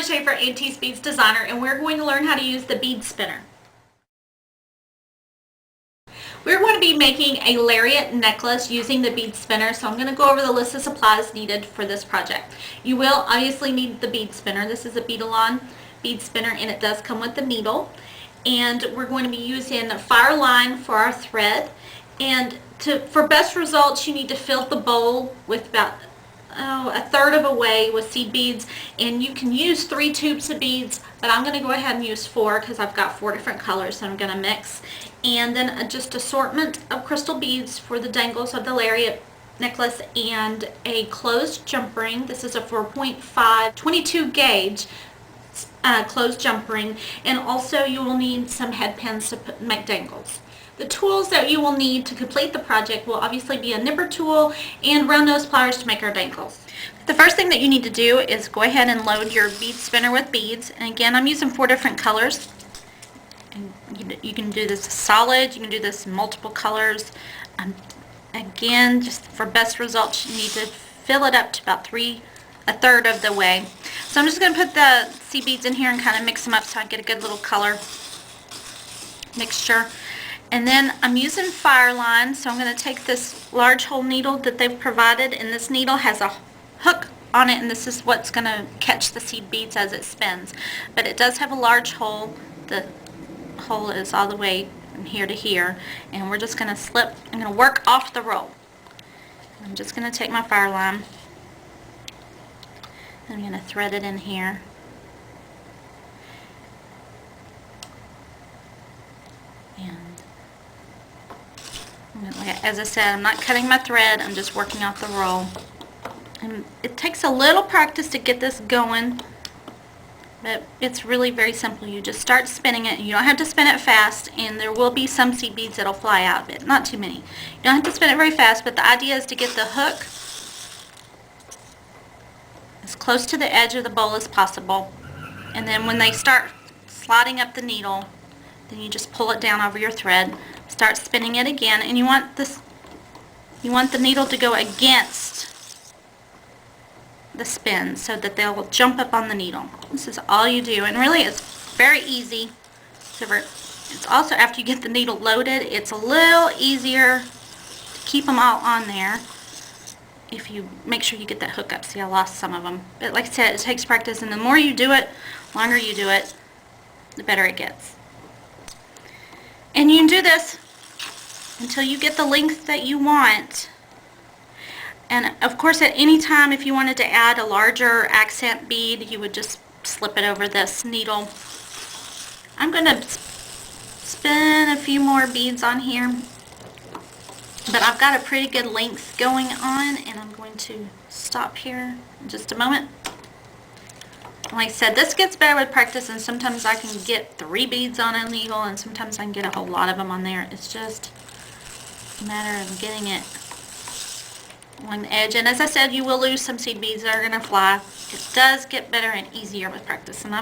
Schaefer, Auntie's Beads Designer, and we're going to learn how to use the bead spinner. We're going to be making a lariat necklace using the bead spinner, so I'm going to go over the list of supplies needed for this project. You will obviously need the bead spinner. This is a Bead-A-Lon bead spinner, and it does come with the needle. And we're going to be using fire line for our thread. And for best results, you need to fill the bowl with about a third of a way with seed beads, and you can use 3 tubes of beads, but I'm going to go ahead and use 4 because I've got 4 different colors that I'm going to mix. And then just assortment of crystal beads for the dangles of the lariat necklace, and a closed jump ring. This is a 4.5 22 gauge closed jump ring, and also you will need some head pins to make dangles. The tools that you will need to complete the project will obviously be a nipper tool and round nose pliers to make our dangles. The first thing that you need to do is go ahead and load your bead spinner with beads. And again, I'm using 4 different colors. And you can do this solid, you can do this in multiple colors. Again, just for best results, you need to fill it up to about a third of the way. So I'm just going to put the seed beads in here and kind of mix them up so I get a good little color mixture. And then I'm using fire line, so I'm going to take this large hole needle that they've provided, and this needle has a hook on it, and this is what's going to catch the seed beads as it spins. But it does have a large hole. The hole is all the way from here to here, and we're just going to slip. I'm going to work off the roll. I'm just going to take my fire line. I'm going to thread it in here. And as I said, I'm not cutting my thread, I'm just working off the roll. And it takes a little practice to get this going, but it's really very simple. You just start spinning it, and you don't have to spin it fast, and there will be some seed beads that'll fly out of it, not too many. You don't have to spin it very fast, but the idea is to get the hook as close to the edge of the bowl as possible, and then when they start sliding up the needle, then you just pull it down over your thread, start spinning it again, and you want the needle to go against the spin so that they'll jump up on the needle. This is all you do, and really it's very easy. It's also, after you get the needle loaded, it's a little easier to keep them all on there if you make sure you get that hook up. See, I lost some of them, but like I said, it takes practice, and the more you do it, the longer you do it, the better it gets. And you can do this until you get the length that you want. And of course, at any time, if you wanted to add a larger accent bead, you would just slip it over this needle. I'm going to spin a few more beads on here, but I've got a pretty good length going on, and I'm going to stop here in just a moment. Like I said, this gets better with practice, and sometimes I can get 3 beads on a needle, and sometimes I can get a whole lot of them on there. It's just a matter of getting it on the edge. And as I said, you will lose some seed beads that are going to fly. It does get better and easier with practice. And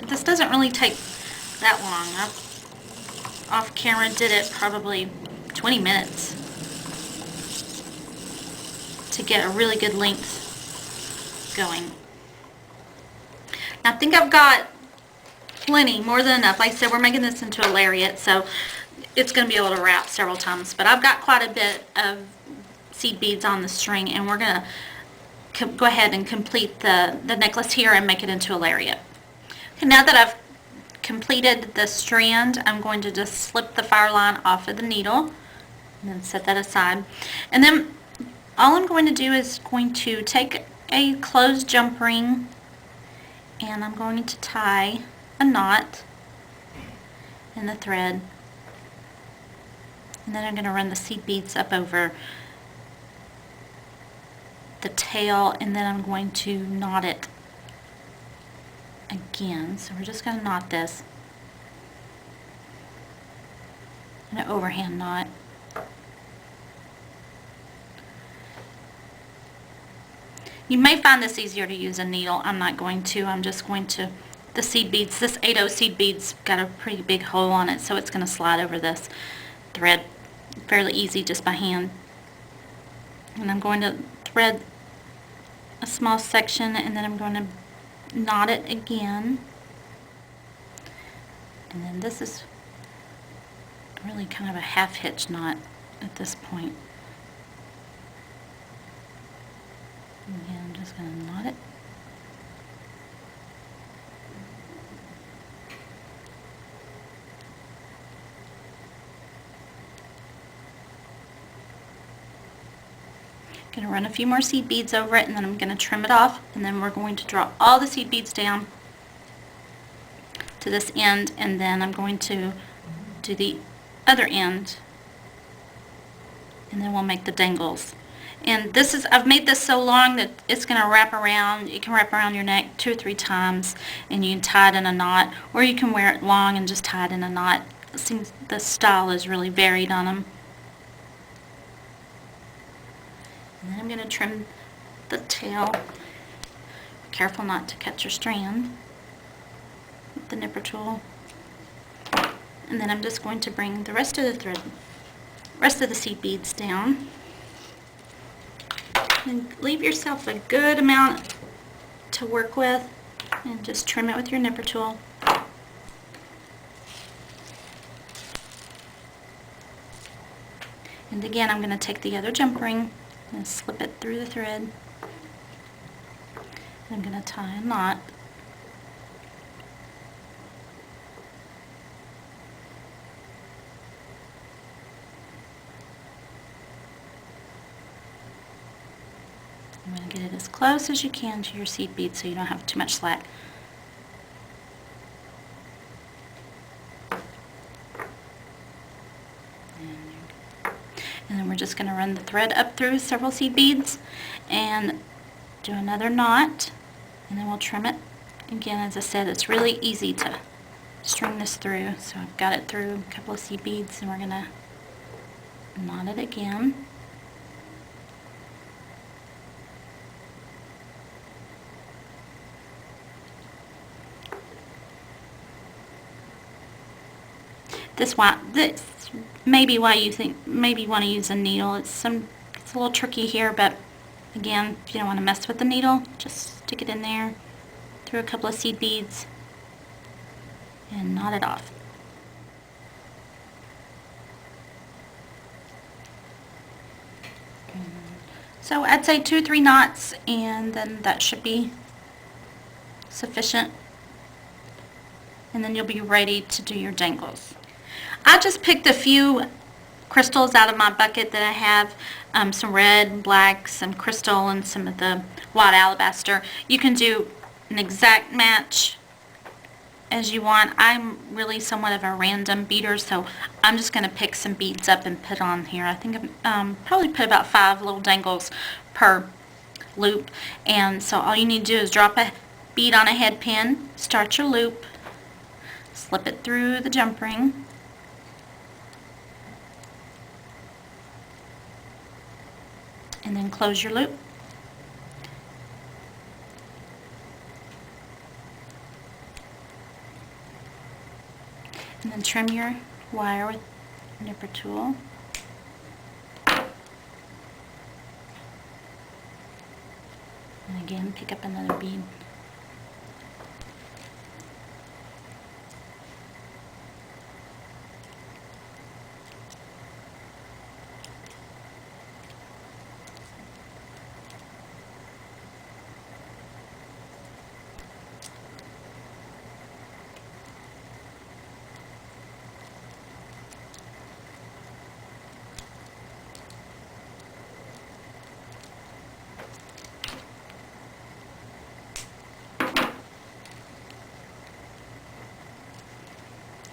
this doesn't really take that long. I've off camera did it probably 20 minutes to get a really good length going. I think I've got plenty, more than enough. Like I said, we're making this into a lariat, so it's going to be able to wrap several times. But I've got quite a bit of seed beads on the string, and we're going to go ahead and complete the necklace here and make it into a lariat. Okay, now that I've completed the strand, I'm going to just slip the fire line off of the needle and then set that aside. And then all I'm going to do is going to take a closed jump ring, and I'm going to tie a knot in the thread, and then I'm going to run the seed beads up over the tail, and then I'm going to knot it again. So we're just going to knot this in an overhand knot. You may find this easier to use a needle. I'm not going to. I'm just going to, the seed beads, this 8/0 seed bead's got a pretty big hole on it, so it's going to slide over this thread fairly easy just by hand. And I'm going to thread a small section, and then I'm going to knot it again. And then this is really kind of a half hitch knot at this point. Again, I'm just going to knot it. Going to run a few more seed beads over it, and then I'm going to trim it off, and then we're going to draw all the seed beads down to this end, and then I'm going to do the other end, and then we'll make the dangles. And this is, I've made this so long that it's going to wrap around. You can wrap around your neck 2 or 3 times, and you can tie it in a knot, or you can wear it long and just tie it in a knot. It seems the style is really varied on them. And then I'm going to trim the tail. Be careful not to cut your strand with the nipper tool. And then I'm just going to bring the rest of the seed beads down. And leave yourself a good amount to work with, and just trim it with your nipper tool. And again, I'm going to take the other jump ring and slip it through the thread. I'm going to tie a knot. I'm going to get it as close as you can to your seed bead so you don't have too much slack. And then we're just going to run the thread up through several seed beads and do another knot, and then we'll trim it. Again, as I said, it's really easy to string this through. So I've got it through a couple of seed beads, and we're going to knot it again. This may be why you think maybe you want to use a needle. It's a little tricky here, but again, if you don't want to mess with the needle, just stick it in there through a couple of seed beads and knot it off. So I'd say 2 or 3 knots, and then that should be sufficient, and then you'll be ready to do your dangles. I just picked a few crystals out of my bucket that I have, some red and black, some crystal, and some of the white alabaster. You can do an exact match as you want. I'm really somewhat of a random beader, so I'm just going to pick some beads up and put on here. I think I've probably put about 5 little dangles per loop, and so all you need to do is drop a bead on a head pin, start your loop, slip it through the jump ring, and then close your loop. And then trim your wire with a nipper tool. And again, pick up another bead.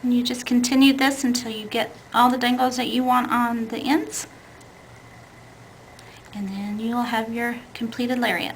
And you just continue this until you get all the dangles that you want on the ends, and then you'll have your completed lariat.